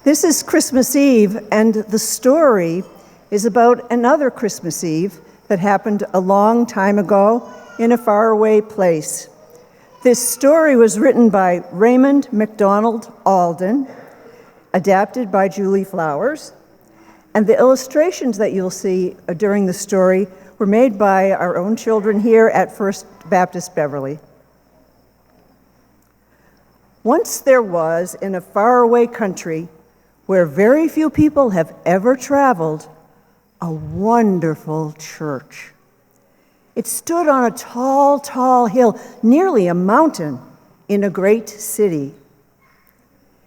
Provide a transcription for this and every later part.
This is Christmas Eve, and the story is about another Christmas Eve that happened a long time ago in a faraway place. This story was written by Raymond, MacDonald, Alden, adapted by Julie Flowers, and the illustrations that you'll see during the story were made by our own children here at First Baptist Beverly. Once there was, in a faraway country where very few people have ever traveled, a wonderful church. It stood on a tall, tall hill, nearly a mountain, in a great city.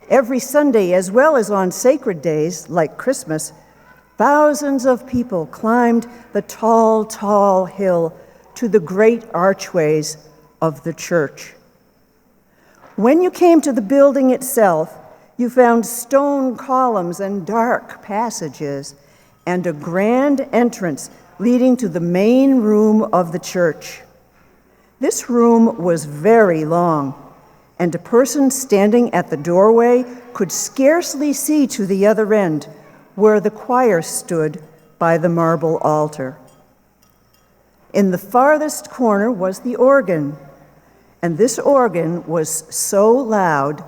Every Sunday, as well as on sacred days like Christmas, thousands of people climbed the tall, tall hill to the great archways of the church. When you came to the building itself, you found stone columns and dark passages and a grand entrance leading to the main room of the church. This room was very long, and a person standing at the doorway could scarcely see to the other end, where the choir stood by the marble altar. In the farthest corner was the organ, and this organ was so loud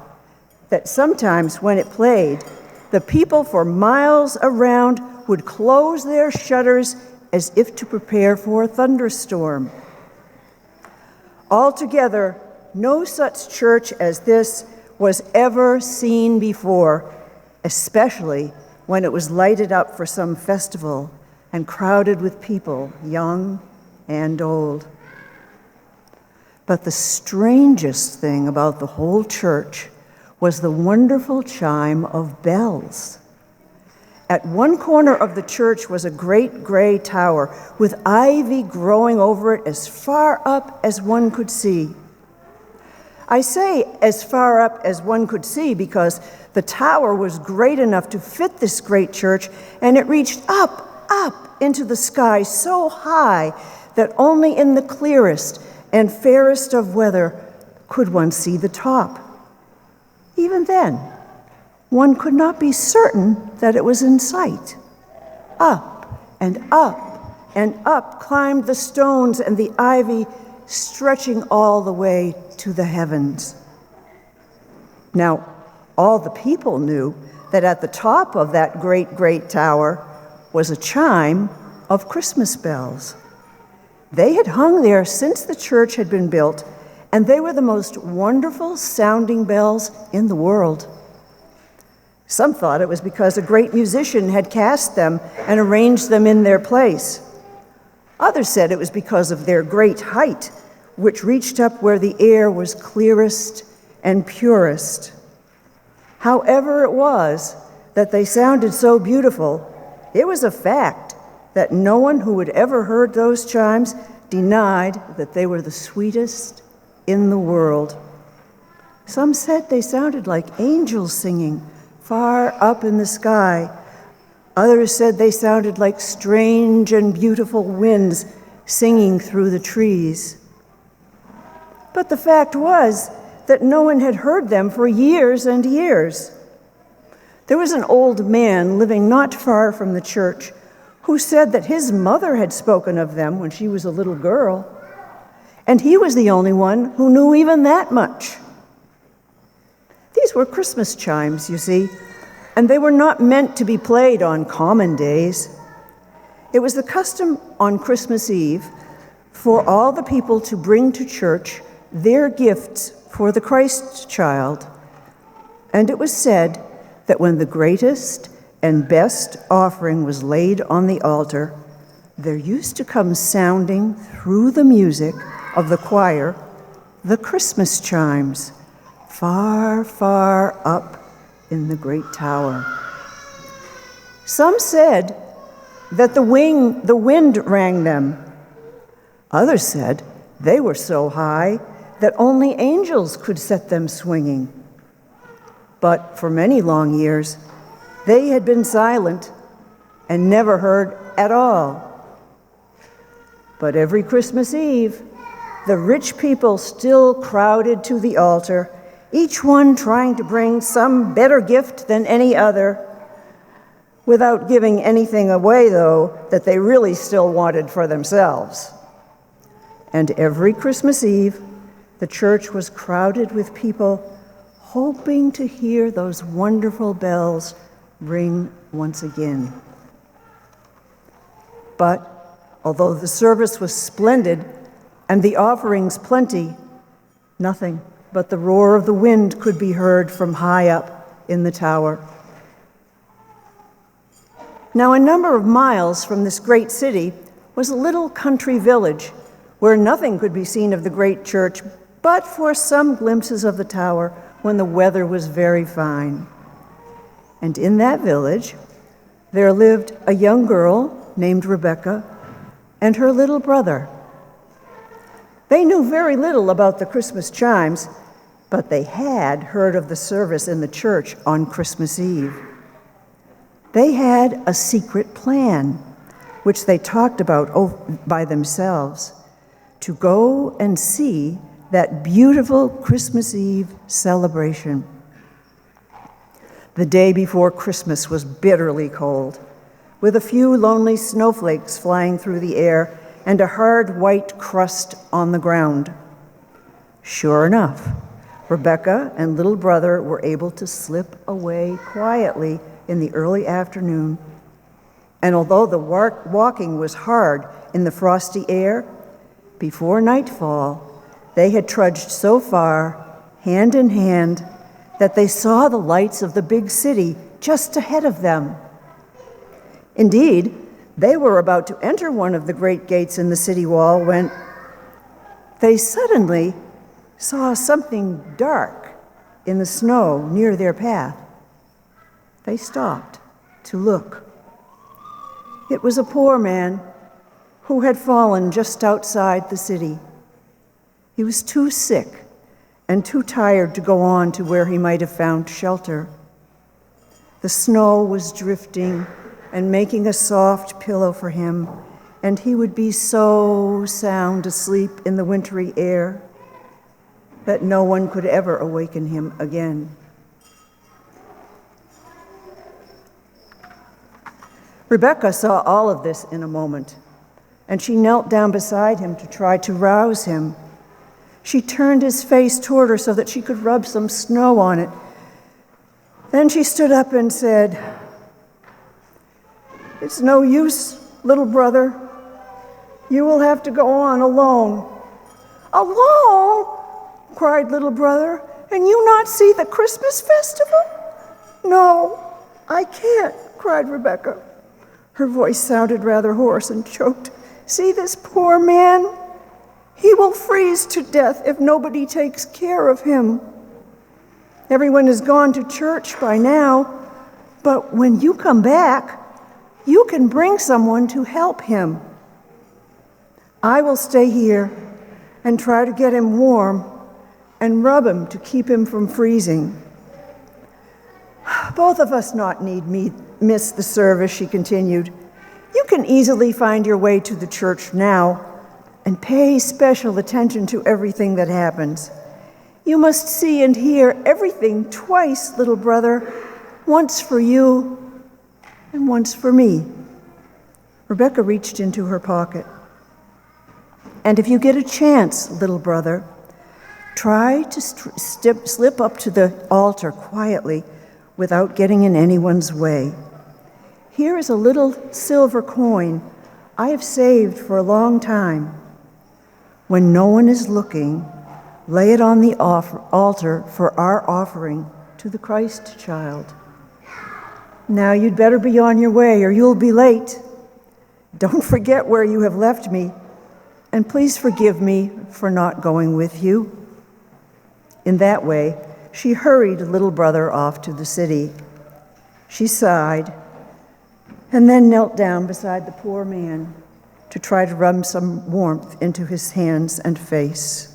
that sometimes when it played, the people for miles around would close their shutters as if to prepare for a thunderstorm. Altogether, no such church as this was ever seen before, especially when it was lighted up for some festival and crowded with people, young and old. But the strangest thing about the whole church was the wonderful chime of bells. At one corner of the church was a great gray tower with ivy growing over it as far up as one could see. I say as far up as one could see because the tower was great enough to fit this great church, and it reached up, up into the sky so high that only in the clearest and fairest of weather could one see the top. Even then, one could not be certain that it was in sight. Up and up and up climbed the stones and the ivy, stretching all the way to the heavens. Now, all the people knew that at the top of that great, great tower was a chime of Christmas bells. They had hung there since the church had been built, and they were the most wonderful sounding bells in the world. Some thought it was because a great musician had cast them and arranged them in their place. Others said it was because of their great height, which reached up where the air was clearest and purest. However it was that they sounded so beautiful, it was a fact that no one who had ever heard those chimes denied that they were the sweetest in the world. Some said they sounded like angels singing far up in the sky. Others said they sounded like strange and beautiful winds singing through the trees. But the fact was that no one had heard them for years and years. There was an old man living not far from the church who said that his mother had spoken of them when she was a little girl, and he was the only one who knew even that much. These were Christmas chimes, you see, and they were not meant to be played on common days. It was the custom on Christmas Eve for all the people to bring to church their gifts for the Christ child, and it was said that when the greatest and best offering was laid on the altar, there used to come sounding through the music of the choir the Christmas chimes, far, far up in the great tower. Some said that the wind rang them. Others said they were so high that only angels could set them swinging. But for many long years, they had been silent and never heard at all. But every Christmas Eve, the rich people still crowded to the altar, each one trying to bring some better gift than any other, without giving anything away, though, that they really still wanted for themselves. And every Christmas Eve, the church was crowded with people hoping to hear those wonderful bells ring once again. But although the service was splendid and the offerings plenty, nothing but the roar of the wind could be heard from high up in the tower. Now, a number of miles from this great city was a little country village where nothing could be seen of the great church but for some glimpses of the tower when the weather was very fine. And in that village, there lived a young girl named Rebecca and her little brother. They knew very little about the Christmas chimes, but they had heard of the service in the church on Christmas Eve. They had a secret plan, which they talked about by themselves, to go and see that beautiful Christmas Eve celebration. The day before Christmas was bitterly cold, with a few lonely snowflakes flying through the air and a hard white crust on the ground. Sure enough, Rebecca and little brother were able to slip away quietly in the early afternoon. And although the walking was hard in the frosty air, before nightfall, they had trudged so far, hand in hand, that they saw the lights of the big city just ahead of them. Indeed, they were about to enter one of the great gates in the city wall when they suddenly saw something dark in the snow near their path. They stopped to look. It was a poor man who had fallen just outside the city. He was too sick and too tired to go on to where he might have found shelter. The snow was drifting and making a soft pillow for him, and he would be so sound asleep in the wintry air that no one could ever awaken him again. Rebecca saw all of this in a moment, and she knelt down beside him to try to rouse him. She turned his face toward her so that she could rub some snow on it. Then she stood up and said, "It's no use, little brother. You will have to go on alone." "Alone?" cried little brother. "And you not see the Christmas festival?" "No, I can't," cried Rebecca. Her voice sounded rather hoarse and choked. "See this poor man? He will freeze to death if nobody takes care of him. Everyone has gone to church by now, but when you come back, you can bring someone to help him. I will stay here and try to get him warm and rub him to keep him from freezing. Both of us not need miss the service," she continued. "You can easily find your way to the church now and pay special attention to everything that happens. You must see and hear everything twice, little brother, once for you and once for me." Rebecca reached into her pocket. "And if you get a chance, little brother, try to slip up to the altar quietly without getting in anyone's way. Here is a little silver coin I have saved for a long time. When no one is looking, lay it on the altar for our offering to the Christ child. Now you'd better be on your way or you'll be late. Don't forget where you have left me, and please forgive me for not going with you." In that way, she hurried little brother off to the city. She sighed and then knelt down beside the poor man to try to rub some warmth into his hands and face.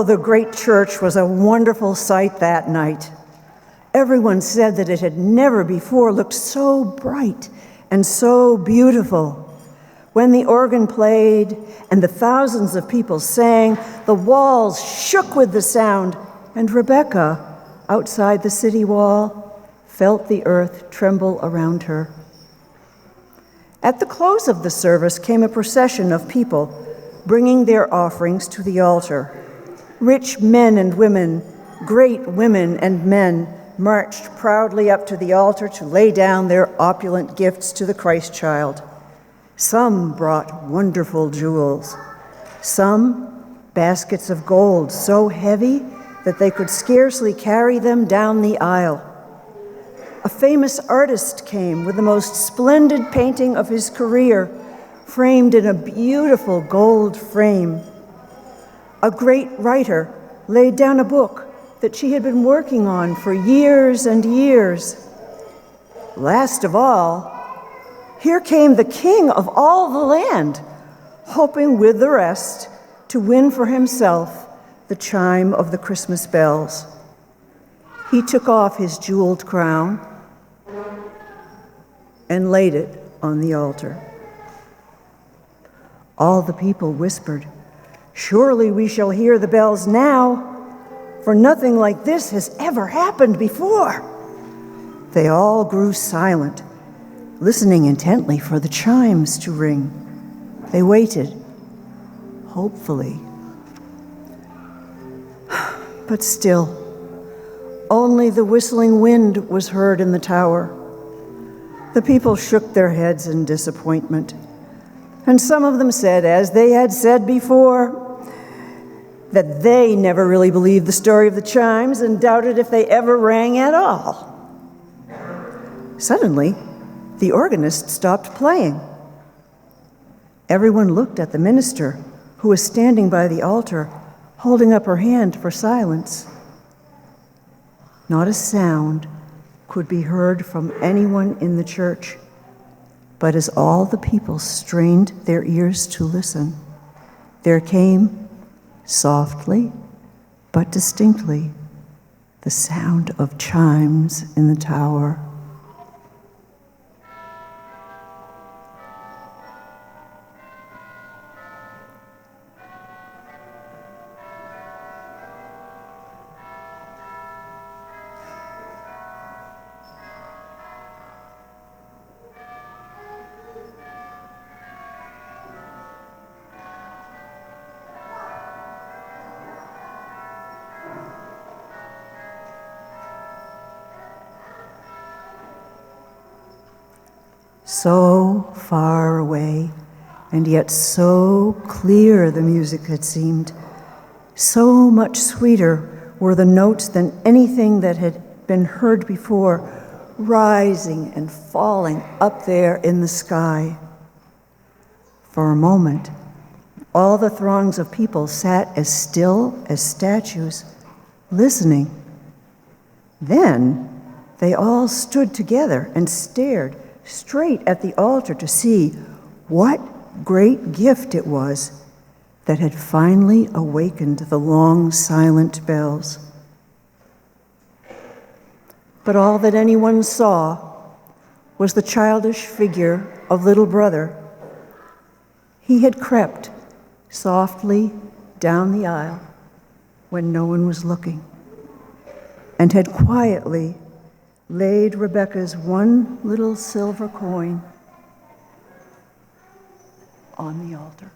the great church was a wonderful sight that night. Everyone said that it had never before looked so bright and so beautiful. When the organ played and the thousands of people sang, the walls shook with the sound, and Rebecca, outside the city wall, felt the earth tremble around her. At the close of the service came a procession of people bringing their offerings to the altar. Rich men and women, great women and men, marched proudly up to the altar to lay down their opulent gifts to the Christ child. Some brought wonderful jewels, some baskets of gold so heavy that they could scarcely carry them down the aisle. A famous artist came with the most splendid painting of his career, framed in a beautiful gold frame. A great writer laid down a book that she had been working on for years and years. Last of all, here came the king of all the land, hoping with the rest to win for himself the chime of the Christmas bells. He took off his jeweled crown and laid it on the altar. All the people whispered, "Surely we shall hear the bells now, for nothing like this has ever happened before." They all grew silent, listening intently for the chimes to ring. They waited, hopefully. But still, only the whistling wind was heard in the tower. The people shook their heads in disappointment, and some of them said, as they had said before, that they never really believed the story of the chimes and doubted if they ever rang at all. Suddenly, the organist stopped playing. Everyone looked at the minister, who was standing by the altar, holding up her hand for silence. Not a sound could be heard from anyone in the church, but as all the people strained their ears to listen, there came, softly but distinctly, the sound of chimes in the tower. So far away, and yet so clear the music had seemed. So much sweeter were the notes than anything that had been heard before, rising and falling up there in the sky. For a moment, all the throngs of people sat as still as statues, listening. Then they all stood together and stared straight at the altar to see what great gift it was that had finally awakened the long, silent bells. But all that anyone saw was the childish figure of little brother. He had crept softly down the aisle when no one was looking, and had quietly laid Rebecca's one little silver coin on the altar.